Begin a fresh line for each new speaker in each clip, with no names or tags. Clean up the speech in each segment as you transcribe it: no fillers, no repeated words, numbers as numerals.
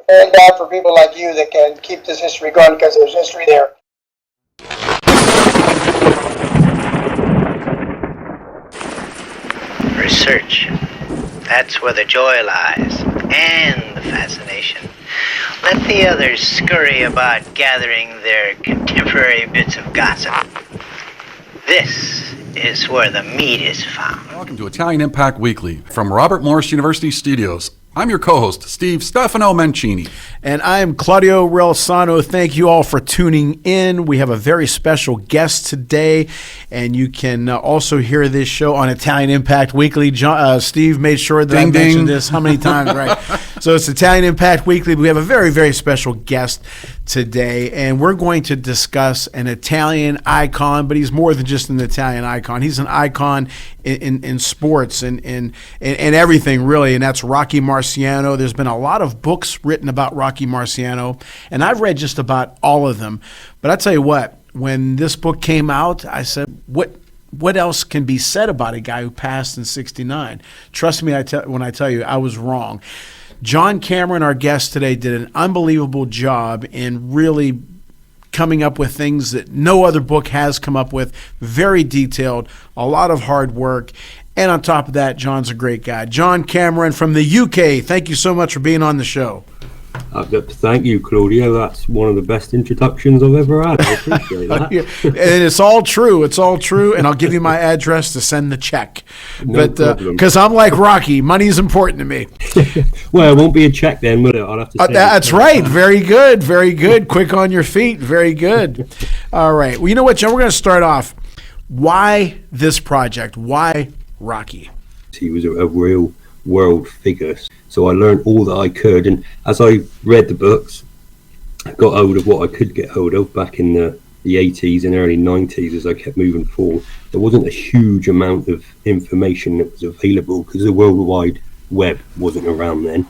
Thank God for people like you that can keep this history going, because there's history there.
Research. That's where the joy lies, and the fascination. Let the others scurry about gathering their contemporary bits of gossip. This is where the meat is found.
Welcome to Italian Impact Weekly from Robert Morris University Studios. I'm your co-host, Stefano Mancini.
And I am Claudio Reilsono. Thank you all for tuning in. We have a very special guest today, and you can also hear this show on Italian Impact Weekly. Steve made sure that I mentioned this how many times, right? So it's Italian Impact Weekly. We have a very, very special guest today, and we're going to discuss an Italian icon, but he's more than just an Italian icon. He's an icon in sports and in everything, really, and that's Rocky Marciano. There's been a lot of books written about Rocky Marciano, and I've read just about all of them. But I tell you what, when this book came out, I said, what else can be said about a guy who passed in '69? Trust me when I tell you, I was wrong. John Cameron, our guest today, did an unbelievable job in really coming up with things that no other book has come up with. Very detailed, a lot of hard work. And on top of that, John's a great guy. John Cameron from the UK, thank you so much for being on the show.
Thank you, Claudio. That's one of the best introductions I've ever had. I appreciate that.
And it's all true. It's all true. And I'll give you my address to send the check.
No problem.
Because I'm like Rocky. Money's important to me.
Well, it won't be a check then, will it? I'll have to.
That's right. Very good. Very good. Quick on your feet. Very good. All right. Well, you know what, John? We're going to start off. Why this project? Why Rocky?
He was a real world figure. So I learned all that I could, and as I read the books, I got hold of what I could get hold of back in the 80s and early 90s. As I kept moving forward, there wasn't a huge amount of information that was available because the World Wide Web wasn't around then,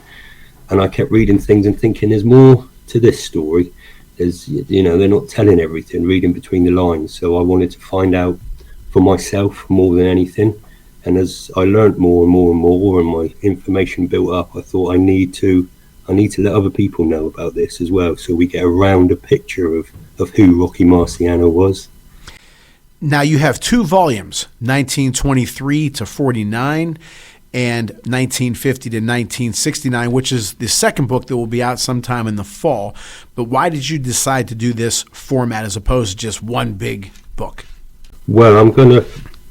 and I kept reading things and thinking there's more to this story. There's, they're not telling everything, reading between the lines. So I wanted to find out for myself more than anything. And as I learned more and more and more, and my information built up, I thought I need to let other people know about this as well, so we get a rounder picture of who Rocky Marciano was.
Now you have two volumes, 1923 to 49, and 1950 to 1969, which is the second book that will be out sometime in the fall. But why did you decide to do this format as opposed to just one big book?
Well, I'm going to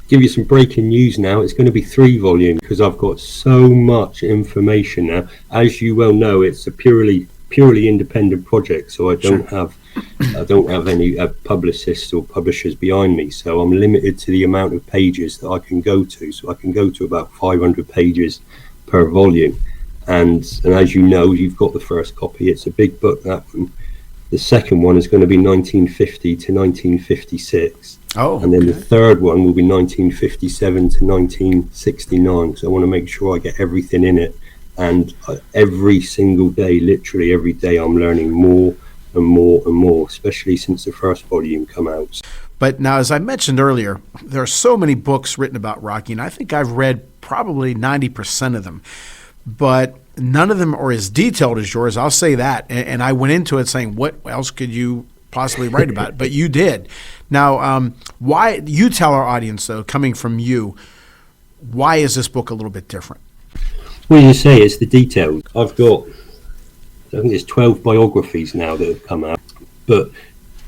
give you some breaking news now. It's going to be 3 volumes because I've got so much information now. As you well know, it's a purely independent project, so I don't have any publicists or publishers behind me. So I'm limited to the amount of pages that I can go to. So I can go to about 500 pages per volume. And as you know, you've got the first copy. It's a big book, that one. The second one is going to be 1950 to 1956.
Oh,
and then the third one will be 1957 to 1969. So I want to make sure I get everything in it. And every single day, literally every day, I'm learning more and more and more, especially since the first volume come out.
But now, as I mentioned earlier, there are so many books written about Rocky, and I think I've read probably 90% of them. But none of them are as detailed as yours. I'll say that. And I went into it saying, what else could you possibly write about it? But you did. Now, why, you tell our audience, though, coming from you, why is this book a little bit different?
Well, you say it's the details. I've got, I think there's 12 biographies now that have come out, but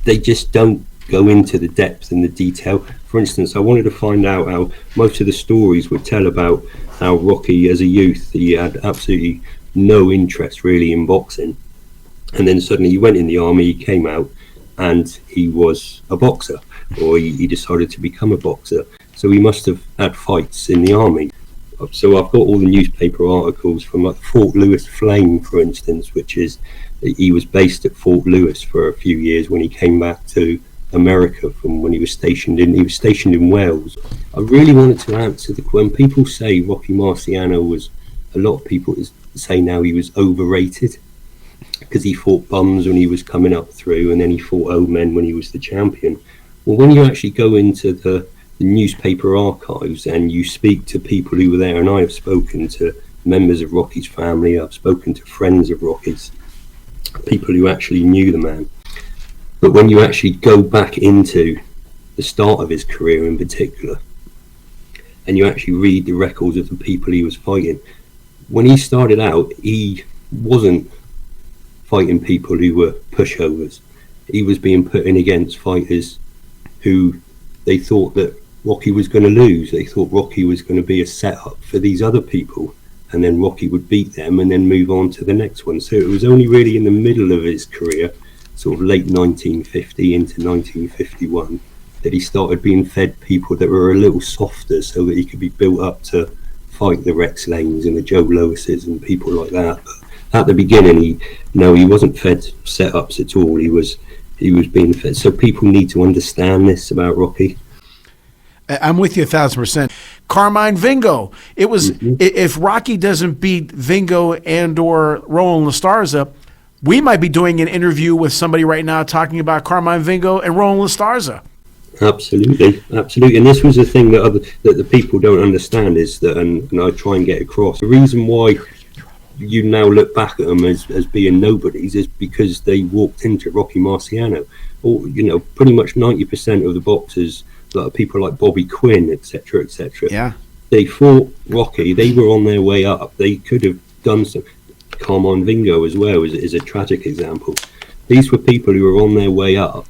they just don't go into the depth and the detail. For instance, I wanted to find out how most of the stories would tell about how Rocky, as a youth, he had absolutely no interest really in boxing. And then suddenly he went in the army, he came out, and he was a boxer, or he decided to become a boxer. So he must have had fights in the army. So I've got all the newspaper articles from like Fort Lewis Flame, for instance, which is, he was based at Fort Lewis for a few years when he came back to America from when he was stationed in Wales. I really wanted to answer when people say Rocky Marciano was, a lot of people say now he was overrated because he fought bums when he was coming up through, and then he fought old men when he was the champion. Well, when you actually go into the newspaper archives and you speak to people who were there, and I have spoken to members of Rocky's family, I've spoken to friends of Rocky's, people who actually knew the man. But when you actually go back into the start of his career in particular, and you actually read the records of the people he was fighting, when he started out, he wasn't fighting people who were pushovers. He was being put in against fighters who they thought that Rocky was going to lose. They thought Rocky was going to be a setup for these other people, and then Rocky would beat them and then move on to the next one. So it was only really in the middle of his career, sort of late 1950 into 1951, that he started being fed people that were a little softer so that he could be built up to fight the Rex Lanes and the Joe Lowises and people like that. But at the beginning, he wasn't fed setups at all. He was being fed. So people need to understand this about Rocky.
I'm with you 1,000%. Carmine Vingo. It was if Rocky doesn't beat Vingo and or Roland La Starza, we might be doing an interview with somebody right now talking about Carmine Vingo and Roland La Starza.
Absolutely. And this was the thing that the people don't understand is that, and I try and get across, the reason why you now look back at them as being nobodies is because they walked into Rocky Marciano. Or, pretty much 90% of the boxers, like people like Bobby Quinn, etc.,
Yeah.
they fought Rocky. They were on their way up. They could have done some. Carmine Vingo as well is a tragic example. These were people who were on their way up,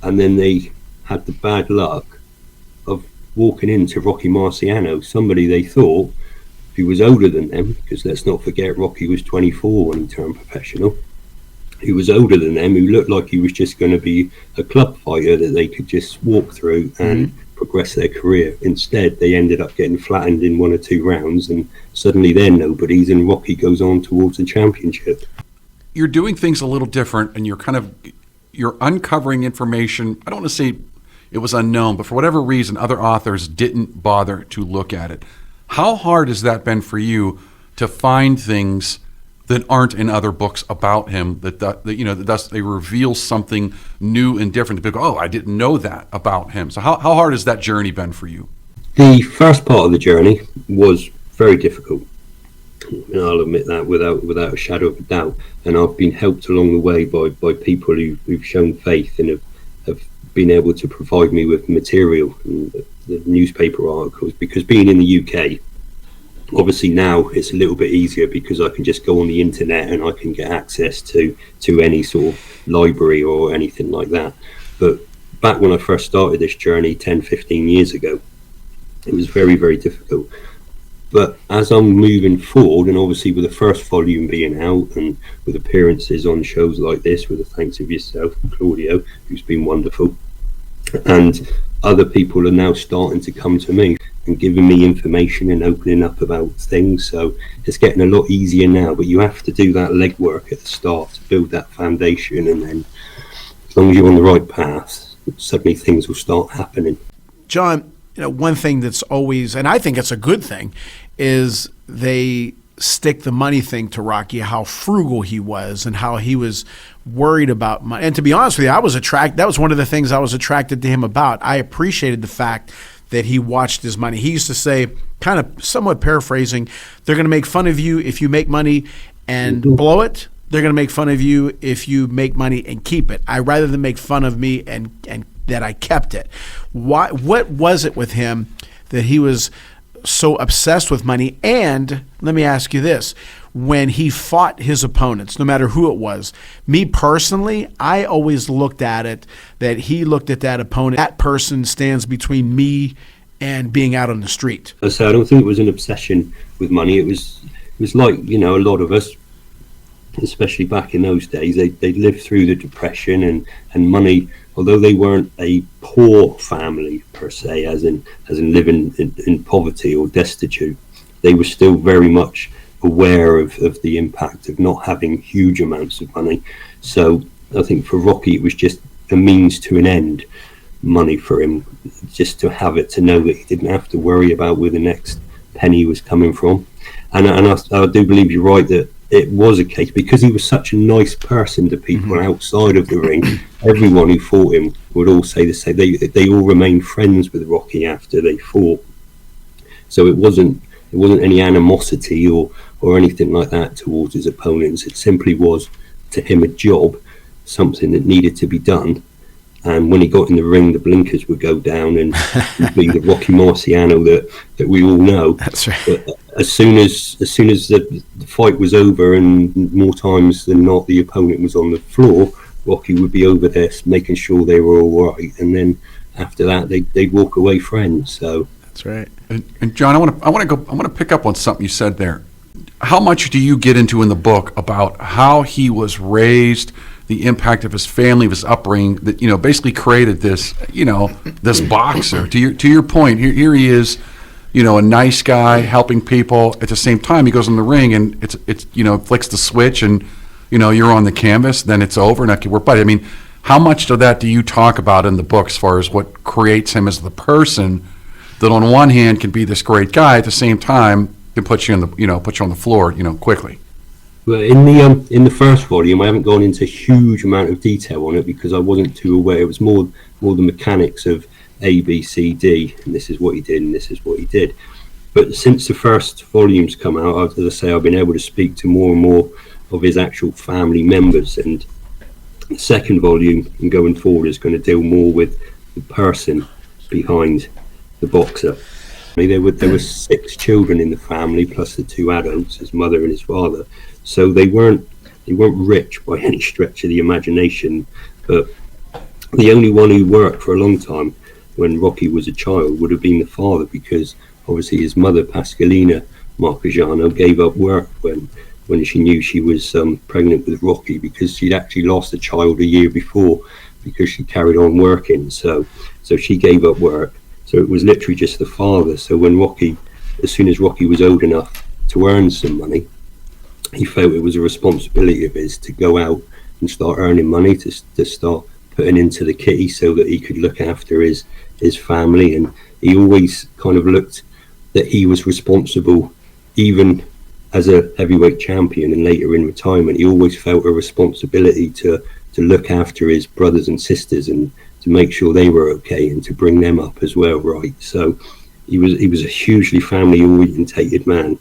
and then they had the bad luck of walking into Rocky Marciano, somebody they thought who was older than them, because let's not forget Rocky was 24 when he turned professional, who was older than them, who looked like he was just going to be a club fighter that they could just walk through and progress their career. Instead, they ended up getting flattened in 1 or 2 rounds, and suddenly they're nobodies, and Rocky goes on towards the championship.
You're doing things a little different, and you're uncovering information. I don't want to say it was unknown, but for whatever reason, other authors didn't bother to look at it. How hard has that been for you to find things that aren't in other books about him, that thus they reveal something new and different? People go, oh, I didn't know that about him. So how hard has that journey been for you?
The first part of the journey was very difficult. And I'll admit that without a shadow of a doubt. And I've been helped along the way by people who've shown faith and have been able to provide me with material and the newspaper articles, because being in the UK, obviously now it's a little bit easier because I can just go on the internet and I can get access to any sort of library or anything like that. But back when I first started this journey 10-15 years ago, it was very, very difficult. But as I'm moving forward, and obviously with the first volume being out and with appearances on shows like this, with the thanks of yourself, Claudio, who's been wonderful, and other people are now starting to come to me and giving me information and opening up about things. So it's getting a lot easier now, but you have to do that legwork at the start to build that foundation, and then as long as you're on the right path, suddenly things will start happening.
John, one thing that's always, and I think it's a good thing, is they stick the money thing to Rocky, how frugal he was and how he was worried about money. And to be honest with you, that was one of the things I was attracted to him about. I appreciated the fact that he watched his money. He used to say, kind of somewhat paraphrasing, they're going to make fun of you if you make money and blow it. They're going to make fun of you if you make money and keep it. I'd rather than make fun of me and that I kept it. What was it with him that he was so obsessed with money? And let me ask you this. When he fought his opponents, no matter who it was, me personally, I always looked at it that he looked at that opponent, that person stands between me and being out on the street.
So I don't think it was an obsession with money. It was like, a lot of us, especially back in those days, they lived through the Depression, and money, although they weren't a poor family per se, as in living in poverty or destitute, they were still very much aware of the impact of not having huge amounts of money. So I think for Rocky, it was just a means to an end, money for him, just to have it, to know that he didn't have to worry about where the next penny was coming from. And I do believe you're right that it was a case, because he was such a nice person to people outside of the ring. Everyone who fought him would all say the same. They all remained friends with Rocky after they fought. So it wasn't any animosity or anything like that towards his opponents. It simply was to him a job, something that needed to be done. And when he got in the ring, the blinkers would go down, and he'd be the Rocky Marciano that we all know.
That's right.
But as soon as the fight was over, and more times than not the opponent was on the floor, Rocky would be over there making sure they were all right, and then after that they'd walk away friends. So
That's right.
And John, I want to pick up on something you said there. How much do you get into in the book about how he was raised, the impact of his family, of his upbringing, that basically created this this boxer? To your point, here he is, a nice guy helping people. At the same time, he goes in the ring and it's flicks the switch and you're on the canvas. Then it's over and I can work. But I mean, how much of that do you talk about in the book as far as what creates him as the person that on one hand can be this great guy, at the same time can put you on the floor quickly?
Well, in the first volume, I haven't gone into a huge amount of detail on it because I wasn't too aware. It was more the mechanics of A, B, C, D, and this is what he did, and this is what he did. But since the first volume's come out, as I say, I've been able to speak to more and more of his actual family members, and the second volume and going forward is going to deal more with the person behind the boxer. I mean, there were 6 children in the family plus the 2 adults, his mother and his father. So they weren't rich by any stretch of the imagination, but the only one who worked for a long time when Rocky was a child would have been the father, because obviously his mother, Pascalina Marciano, gave up work when she knew she was pregnant with Rocky, because she'd actually lost a child a year before because she carried on working. So she gave up work. So it was literally just the father. So as soon as Rocky was old enough to earn some money, he felt it was a responsibility of his to go out and start earning money, to start putting into the kitty so that he could look after his family. And he always kind of looked that he was responsible, even as a heavyweight champion and later in retirement. He always felt a responsibility to look after his brothers and sisters and to make sure they were okay and to bring them up as well, right? So he was a hugely family orientated man.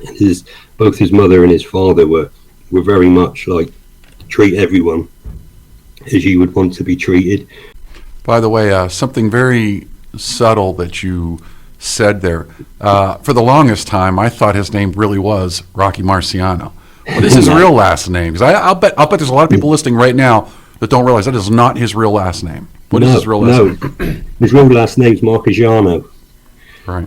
And both his mother and his father were very much like, treat everyone as you would want to be treated.
By the way, something very subtle that you said there. For the longest time, I thought his name really was Rocky Marciano. What is his real last name? Because I'll bet there's a lot of people listening right now that don't realize that is not his real last name. What is his real last name?
His real last name's Marciano.
Right.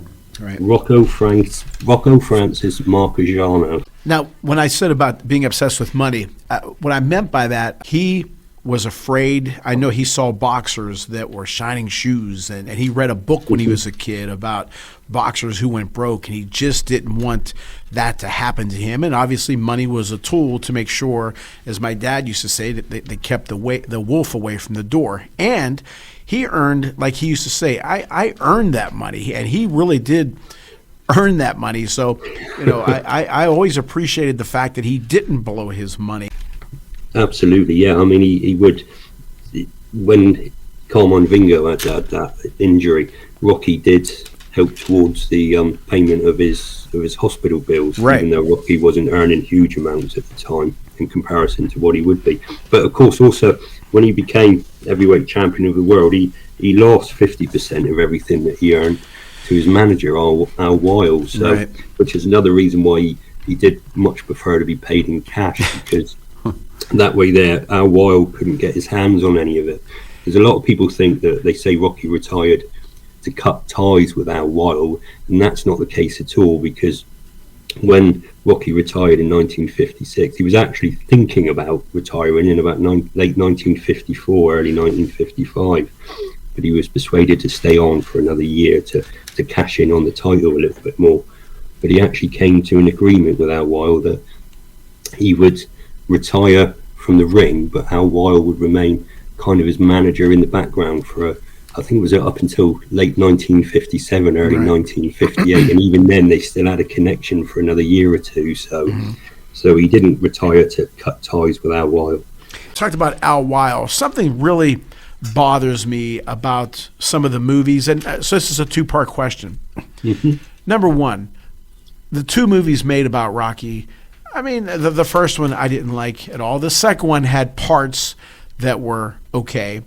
Rocco Francis Marciano.
Now, when I said about being obsessed with money, what I meant by that, he was afraid. I know he saw boxers that were shining shoes, and he read a book when he was a kid about boxers who went broke, and he just didn't want that to happen to him. And obviously money was a tool to make sure, as my dad used to say, that they kept the wolf away from the door. And he earned, like he used to say, I earned that money, and he really did earn that money. So, I always appreciated the fact that he didn't blow his money.
Absolutely, yeah. I mean, he would, when Carmine Vingo had that injury, Rocky did help towards the payment of his hospital bills,
right,
even though Rocky wasn't earning huge amounts at the time in comparison to what he would be. But of course, also when he became heavyweight champion of the world, he lost 50% of everything that he earned to his manager, Al Weil. So, right, which is another reason why he did much prefer to be paid in cash, because that way there, Al Weil couldn't get his hands on any of it. Because a lot of people think that they say Rocky retired to cut ties with Al Weil, and that's not the case at all, because when Rocky retired in 1956, he was actually thinking about retiring in about late 1954, early 1955, but he was persuaded to stay on for another year to cash in on the title a little bit more. But he actually came to an agreement with Al Weil that he would retire from the ring, but Al Weil would remain kind of his manager in the background for I think it was up until late 1957, early 1958, and even then they still had a connection for another year or two. So, so he didn't retire to cut ties with Al Weil.
Talked about Al Weil. Something really bothers me about some of the movies, and so this is a two-part question. Number one, the 2 movies made about Rocky, I mean, the first one I didn't like at all. The second one had parts that were okay.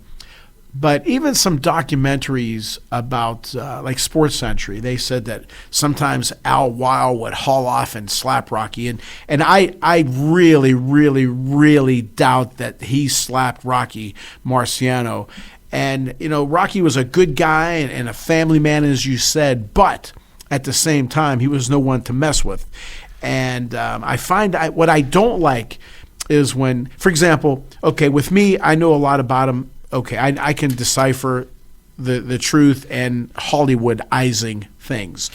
But even some documentaries about, like Sports Century, they said that sometimes Al Weil would haul off and slap Rocky. And I really, really, really doubt that he slapped Rocky Marciano. And, Rocky was a good guy and a family man, as you said, but at the same time, he was no one to mess with. And I find what I don't like is when, for example, okay, with me, I know a lot about him. Okay, I can decipher the truth and Hollywoodizing things.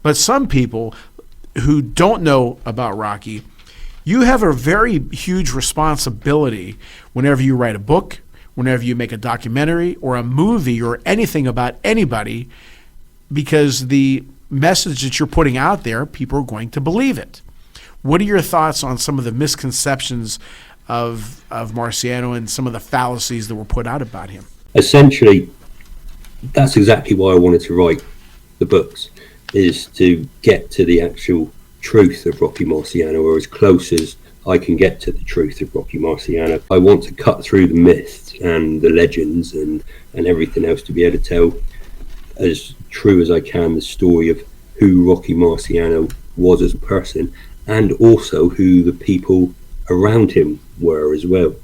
But some people who don't know about Rocky, you have a very huge responsibility whenever you write a book, whenever you make a documentary or a movie or anything about anybody, because the message that you're putting out there, people are going to believe it. What are your thoughts on some of the misconceptions of Marciano and some of the fallacies that were put out about him?
Essentially, that's exactly why I wanted to write the books, is to get to the actual truth of Rocky Marciano, or as close as I can get to the truth of Rocky Marciano. I want to cut through the myths and the legends and everything else to be able to tell as true as I can the story of who Rocky Marciano was as a person, and also who the people around him were as well.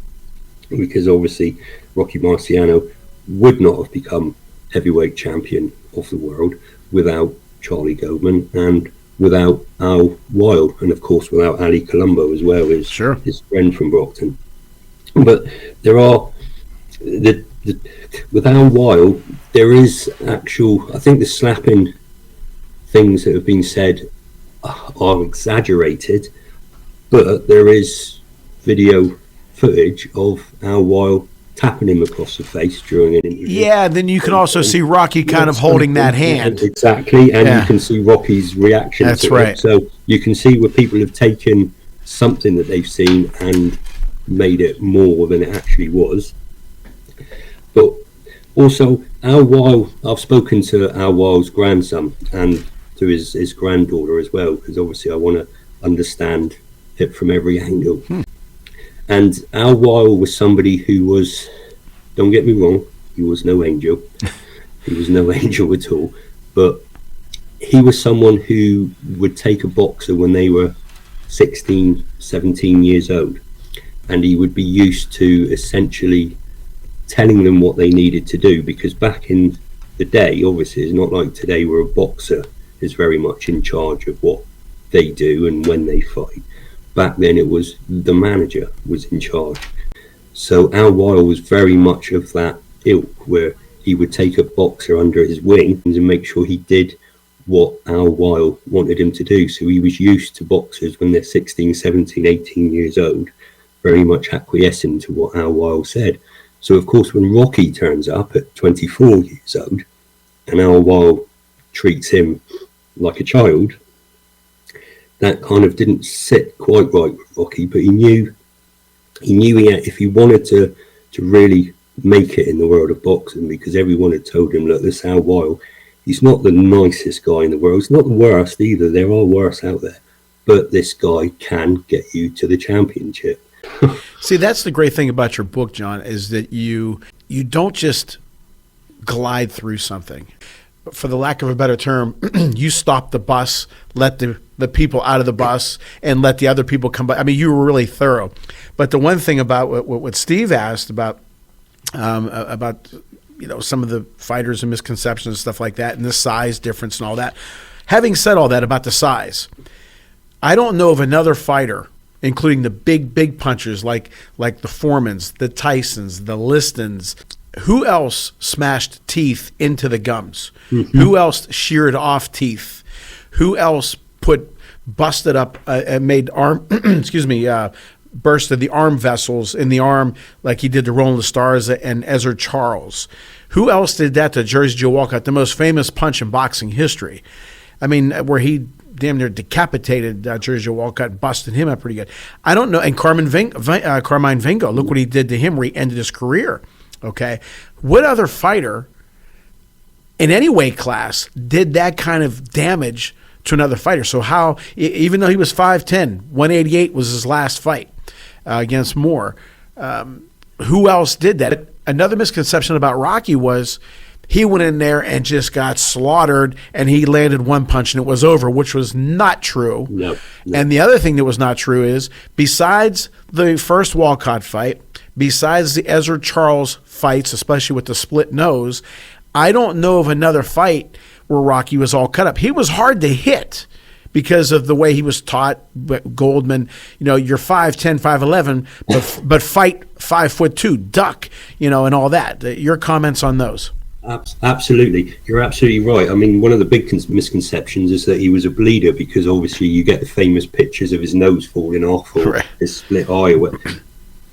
Because obviously Rocky Marciano would not have become heavyweight champion of the world without Charlie Goldman and without Al Weil, and of course without Ali Colombo as well, his friend from Brockton. But there are with Al Weil, there is actual, I think the slapping things that have been said are exaggerated, but there is video footage of Al Weil tapping him across the face during an interview.
Yeah, then you can also see Rocky kind of holding that hand.
Exactly, and you can see Rocky's reaction
That's
to
right.
it. So you can see where people have taken something that they've seen and made it more than it actually was. But also, Al Weil, I've spoken to Al Weil's grandson and to his granddaughter as well, because obviously I want to understand it from every angle. And Al Weil was somebody who was, don't get me wrong, he was no angel. He was no angel at all. But he was someone who would take a boxer when they were 16, 17 years old. And he would be used to essentially telling them what they needed to do. Because back in the day, obviously, it's not like today where a boxer is very much in charge of what they do and when they fight. Back then it was the manager was in charge. So Al Weil was very much of that ilk, where he would take a boxer under his wing and make sure he did what Al Weil wanted him to do. So he was used to boxers when they're 16, 17, 18 years old, very much acquiescing to what Al Weil said. So of course when Rocky turns up at 24 years old and Al Weil treats him like a child, that kind of didn't sit quite right with Rocky, but he knew he had, if he wanted to really make it in the world of boxing, because everyone had told him, look, this Al Weil, he's not the nicest guy in the world, he's not the worst either, there are worse out there, but this guy can get you to the championship.
See, that's the great thing about your book, John, is that you don't just glide through something. For the lack of a better term, you stop the bus, let the people out of the bus, and let the other people come by. I mean, you were really thorough. But the one thing about what Steve asked about some of the fighters and misconceptions and stuff like that, and the size difference and all that. Having said all that about the size, I don't know of another fighter, including the big punchers like the Foremans, the Tysons, the Listons. Who else smashed teeth into the gums? Mm-hmm. Who else sheared off teeth? Who else busted up and made arm, bursted the arm vessels in the arm like he did to Rolling the Stars and Ezra Charles? Who else did that to Jersey Joe Walcott, the most famous punch in boxing history? I mean, where he damn near decapitated Jersey Joe Walcott, busted him up pretty good. I don't know. And Carmine Vingo, look what he did to him where he ended his career. Okay, what other fighter in any weight class did that kind of damage to another fighter. So how, even though he was 5'10", 188 was his last fight against Moore, who else did that? Another misconception about Rocky was he went in there and just got slaughtered and he landed one punch and it was over, which was not true.
No.
And the other thing that was not true is, besides the first Walcott fight, besides the Ezra Charles fights, especially with the split nose, I don't know of another fight where Rocky was all cut up. He was hard to hit because of the way he was taught. Goldman, you're 5'10", 5'11", but fight 5'2", duck, and all that. Your comments on those?
Absolutely. You're absolutely right. I mean, one of the big misconceptions is that he was a bleeder, because obviously you get the famous pictures of his nose falling off or his split eye.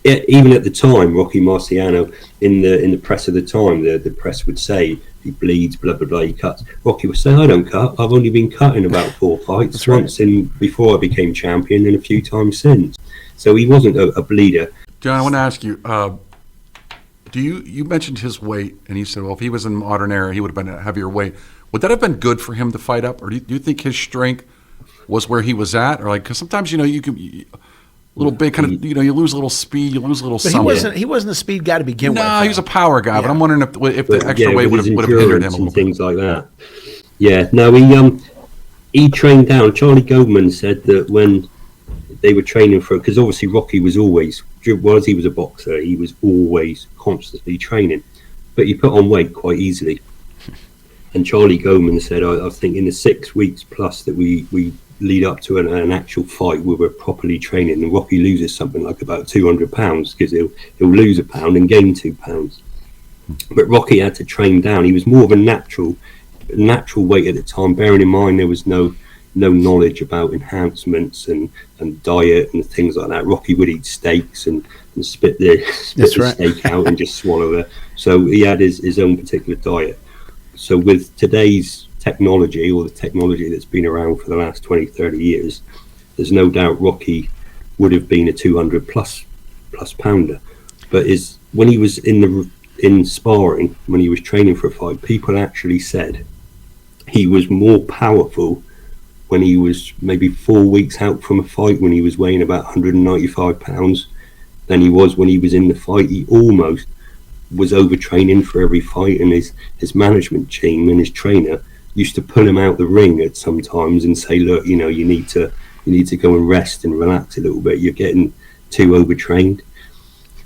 Even at the time, Rocky Marciano, in the press of the time, the press would say he bleeds, blah, blah, blah, he cuts. Rocky would say, I don't cut. I've only been cut in about 4 fights, once before I became champion and a few times since. So he wasn't a bleeder.
John, I want to ask you, you mentioned his weight, and you said, well, if he was in modern era, he would have been a heavier weight. Would that have been good for him to fight up, or do you think his strength was where he was at, or because sometimes you can a little bit kind of you lose a little speed, you lose a little something.
He wasn't a speed guy to begin with.
No, he was a power guy, but I'm wondering if the extra weight would have hindered him a little
and things like that. Yeah, no, he trained down. Charlie Goldman said that when they were training because obviously Rocky was always, while he was a boxer, he was always constantly training, but he put on weight quite easily. And Charlie Goldman said, I think in the 6 weeks plus that we lead up to an actual fight where we're properly training, and Rocky loses something like about 200 pounds, because he'll lose a pound and gain 2 pounds. But Rocky had to train down. He was more of a natural weight at the time, bearing in mind there was no knowledge about enhancements and diet and things like that. Rocky would eat steaks and spit the steak out and just swallow it. So he had his own particular diet. So with today's technology, or the technology that's been around for the last 20-30 years, there's no doubt Rocky would have been a 200 plus pounder. But when he was in sparring, when he was training for a fight, people actually said he was more powerful when he was maybe 4 weeks out from a fight, when he was weighing about 195 pounds, than he was when he was in the fight. He almost was overtraining for every fight, and his management team and his trainer used to pull him out the ring at some times and say, look, you need to go and rest and relax a little bit. You're getting too overtrained.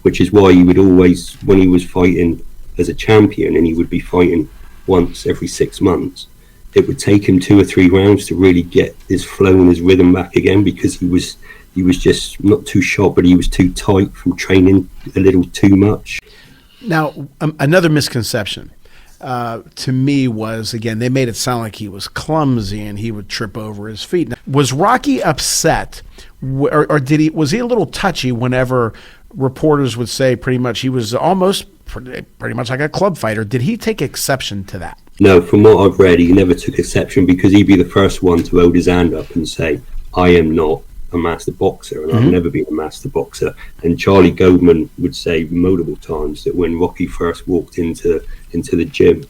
Which is why he would always, when he was fighting as a champion, and he would be fighting once every 6 months, it would take him 2 or 3 rounds to really get his flow and his rhythm back again, because he was just not too sharp, but he was too tight from training a little too much.
Now, another misconception to me was, again, they made it sound like he was clumsy and he would trip over his feet. Now, was Rocky upset, or was he a little touchy whenever reporters would say pretty much he was almost pretty much like a club fighter? Did he take exception to that?
No, from what I've read, he never took exception, because he'd be the first one to hold his hand up and say, I am not a master boxer, and I've never been a master boxer. And Charlie Goldman would say multiple times that when Rocky first walked into the gym,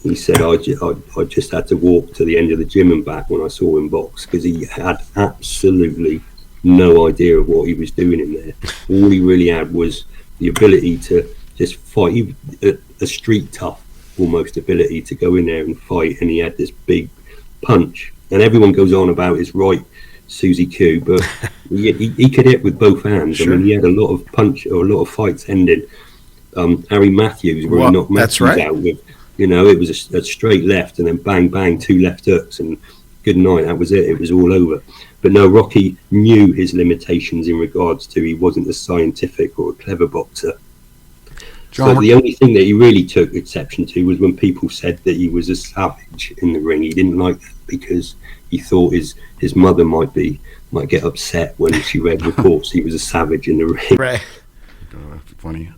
he said, I just had to walk to the end of the gym and back when I saw him box, because he had absolutely no idea of what he was doing in there. All he really had was the ability to just fight, a street tough almost ability to go in there and fight, and he had this big punch. And everyone goes on about his right, Susie Q, but he could hit with both hands. Sure. I mean, he had a lot of fights ending. Harry Matthews, where he knocked Matthews out with, it was a straight left, and then bang, bang, 2 left hooks, and good night, that was it. It was all over. But no, Rocky knew his limitations in regards to he wasn't a scientific or a clever boxer. John, so the only thing that he really took exception to was when people said that he was a savage in the ring. He didn't like that, because he thought his mother might get upset when she read reports he was a savage in the ring.
Right.
Funny.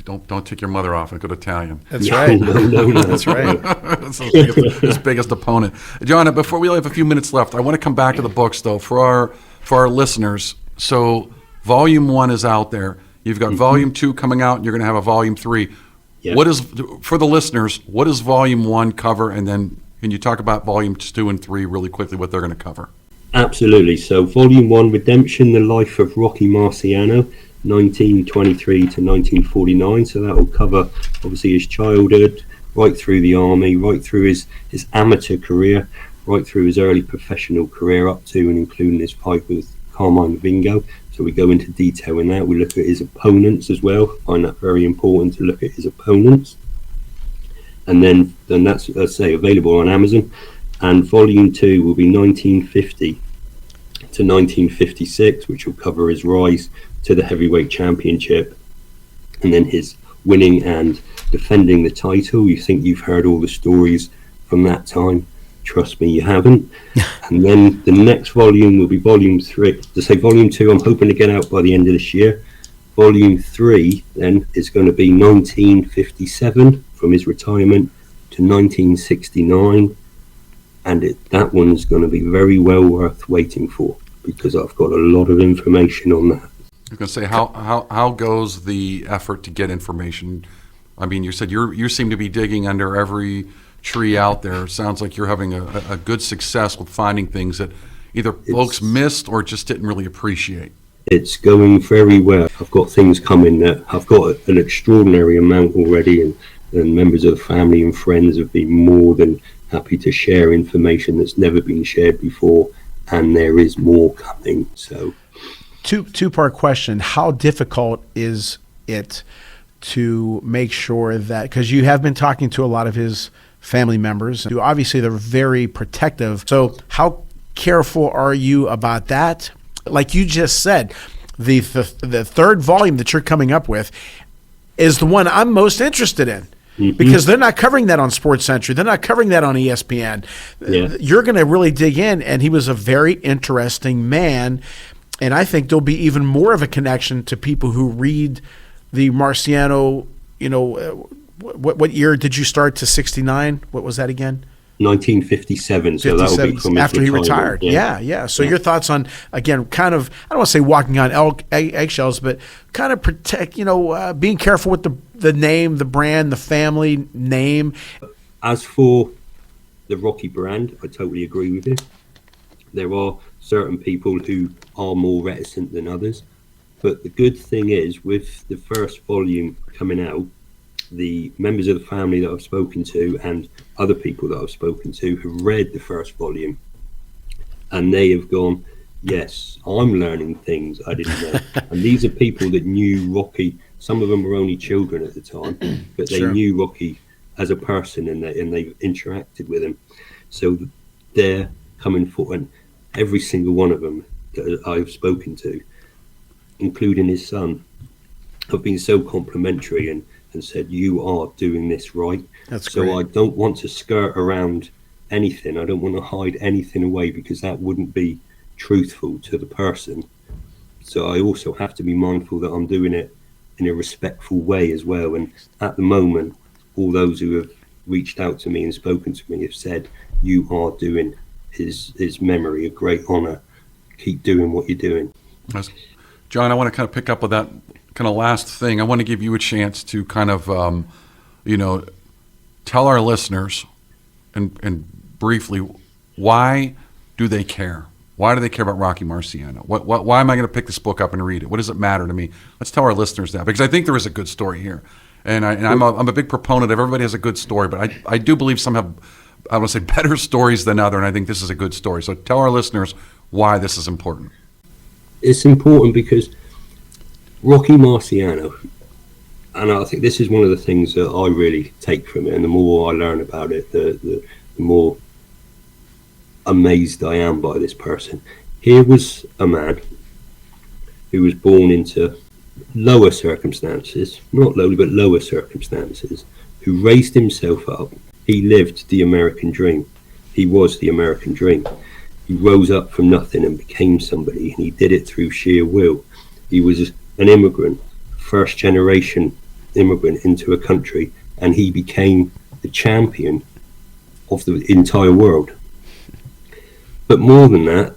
Don't take your mother off. I go to Italian.
That's right.
No.
That's right.
That's his biggest opponent. John, before we have a few minutes left, I want to come back to the books though for our listeners. So Volume 1 is out there. You've got Volume 2 coming out, and you're going to have a Volume 3. Yep. For the listeners, what does Volume 1 cover, and then Can you talk about volumes 2 and 3 really quickly, what they're going to cover?
Absolutely. So Volume 1, Redemption, The Life of Rocky Marciano, 1923 to 1949. So that will cover obviously his childhood, right through the army, right through his amateur career, right through his early professional career up to and including his fight with Carmine Vingo. So we go into detail in that. We look at his opponents as well. I find that very important to look at his opponents. And then that's, let's say, available on Amazon. And Volume 2 will be 1950 to 1956, which will cover his rise to the heavyweight championship and then his winning and defending the title. You think you've heard all the stories from that time. Trust me, you haven't. And then the next volume will be Volume 3. To say Volume 2, I'm hoping to get out by the end of this year. Volume 3 then is going to be 1957 from his retirement to 1969. And that one's going to be very well worth waiting for because I've got a lot of information on that.
I was going to say, how goes the effort to get information? I mean, you said you seem to be digging under every tree out there. It sounds like you're having a good success with finding things that either folks missed or just didn't really appreciate.
It's going very well. I've got things coming that I've got an extraordinary amount already, and members of the family and friends have been more than happy to share information that's never been shared before, and there is more coming. So,
two-part question: how difficult is it to make sure that, because you have been talking to a lot of his family members, obviously they're very protective. So, how careful are you about that? Like you just said, the third volume that you're coming up with is the one I'm most interested in. Because they're not covering that on SportsCentury. They're not covering that on ESPN. Yeah. You're going to really dig in, and he was a very interesting man, and I think there'll be even more of a connection to people who read the Marciano, what year did you start to 69? What was that again?
1957, so that will be from
after he retired. Yeah. So your thoughts on, again, kind of, I don't want to say walking on eggshells, but kind of protect, being careful with the name, the brand, the family name.
As for the Rocky brand, I totally agree with you. There are certain people who are more reticent than others, but the good thing is with the first volume coming out, the members of the family that I've spoken to and other people that I've spoken to have read the first volume, and they have gone, yes, I'm learning things I didn't know. And these are people that knew Rocky. Some of them were only children at the time, but they knew Rocky as a person, and they interacted with him. So they're coming forward, and every single one of them that I've spoken to, including his son, have been so complimentary and said, you are doing this right.
That's
so
great.
I don't want to skirt around anything. I don't want to hide anything away because that wouldn't be truthful to the person. So I also have to be mindful that I'm doing it in a respectful way as well. And at the moment, all those who have reached out to me and spoken to me have said, you are doing his memory a great honor. Keep doing what you're doing.
John, I want to kind of pick up with that kind of last thing. I want to give you a chance to kind of, tell our listeners and briefly, why do they care? Why do they care about Rocky Marciano? Why am I going to pick this book up and read it? What does it matter to me? Let's tell our listeners that, because I think there is a good story here. And I'm a big proponent of everybody has a good story, but I do believe some have, I want to say, better stories than other, and I think this is a good story. So tell our listeners why this is important.
It's important because Rocky Marciano, and I think this is one of the things that I really take from it, and the more I learn about it, the more amazed I am by this person. Here was a man who was born into lower circumstances, not lowly, but lower circumstances, who raised himself up. He lived the American dream. He was the American dream. He rose up from nothing and became somebody, and he did it through sheer will. He was an immigrant, first generation immigrant into a country, and he became the champion of the entire world. But more than that,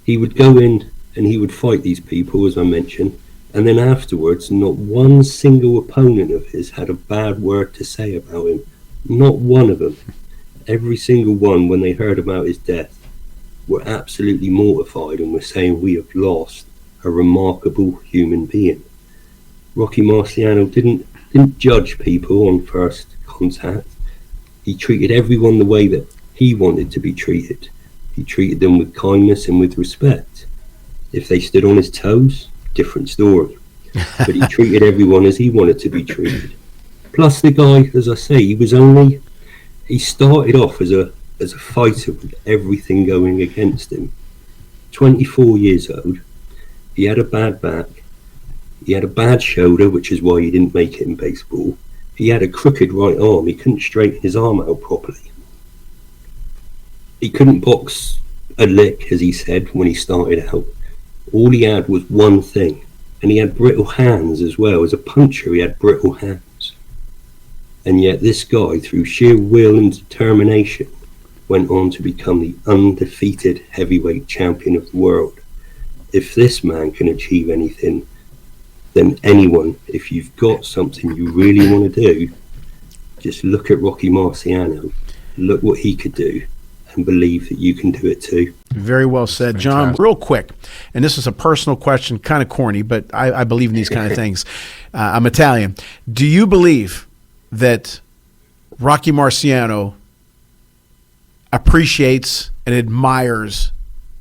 he would go in and he would fight these people, as I mentioned, and then afterwards, not one single opponent of his had a bad word to say about him. Not one of them. every single one, when they heard about his death, were absolutely mortified and were saying, we have lost a remarkable human being. Rocky Marciano didn't judge people on first contact. He treated everyone the way that he wanted to be treated. He treated them with kindness and with respect. If they stood on his toes, different story. But he treated everyone as he wanted to be treated. Plus the guy, as I say, he started off as a fighter with everything going against him. 24 years old, he had a bad back, he had a bad shoulder, which is why he didn't make it in baseball. He had a crooked right arm, he couldn't straighten his arm out properly. He couldn't box a lick, as he said, when he started out. All he had was one thing, and he had brittle hands as well. As a puncher, he had brittle hands. And yet this guy, through sheer will and determination, went on to become the undefeated heavyweight champion of the world. If this man can achieve anything, then anyone, if you've got something you really want to do, just look at Rocky Marciano, look what he could do, and believe that you can do it too.
Very well said, John. Real quick, and this is a personal question, kind of corny, but I believe in these kind of things. I'm Italian. Do you believe that Rocky Marciano appreciates and admires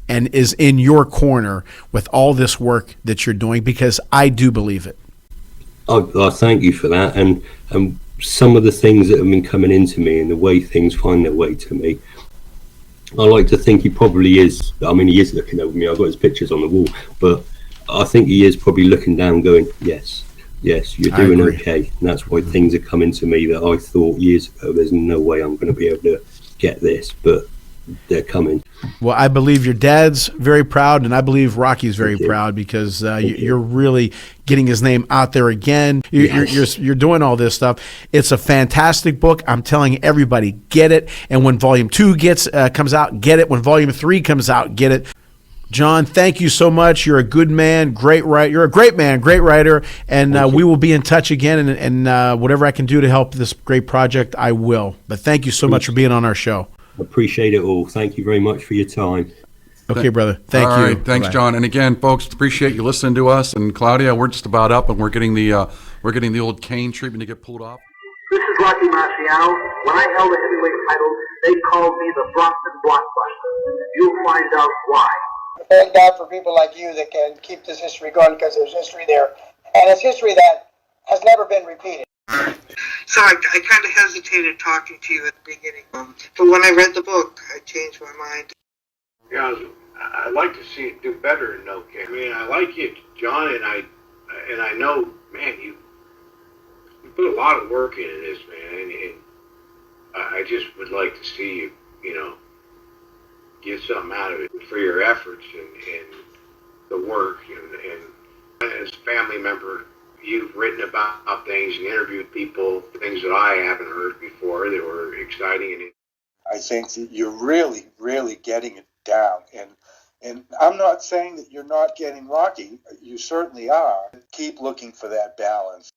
and is in your corner with all this work that you're doing? Because I do believe it.
I thank you for that, and some of the things that have been coming into me and the way things find their way to me, I like to think he probably is. I mean, he is looking over me. I've got his pictures on the wall, but I think he is probably looking down going, yes, you're doing okay. And that's why things are coming to me that I thought years ago, there's no way I'm going to be able to get this, but they're coming.
Well, I believe your dad's very proud, and I believe Rocky's very proud, because you're really getting his name out there again. You're doing all this stuff. It's a fantastic book. I'm telling everybody, get it. And when Volume 2 comes out, get it. When Volume 3 comes out, get it. John, thank you so much. You're a good man, great writer. You're a great man, great writer, and we will be in touch again. And whatever I can do to help this great project, I will. But thank you so much for being on our show.
Appreciate it all. Thank you very much for your time.
Okay, brother. Thank you.
All right, thanks,
Bye-bye.
John. And again, folks, appreciate you listening to us. And Claudia, we're just about up, and we're getting the old cane treatment to get pulled off.
This is Rocky Marciano. When I held the heavyweight title, they called me the Brockton Blockbuster. You'll find out why.
Thank God for people like you that can keep this history going, because there's history there. And it's history that has never been repeated.
So I kind of hesitated talking to you at the beginning. But when I read the book, I changed my mind.
Yeah, I'd like to see it do better in No Kick. I mean, I like it, John, and I know, man, you put a lot of work into this, man, and I just would like to see you, get something out of it for your efforts and the work, and as a family member, you've written about things and interviewed people, things that I haven't heard before that were exciting. And
I think that you're really, really getting it down. And I'm not saying that you're not getting Rocky. You certainly are. Keep looking for that balance.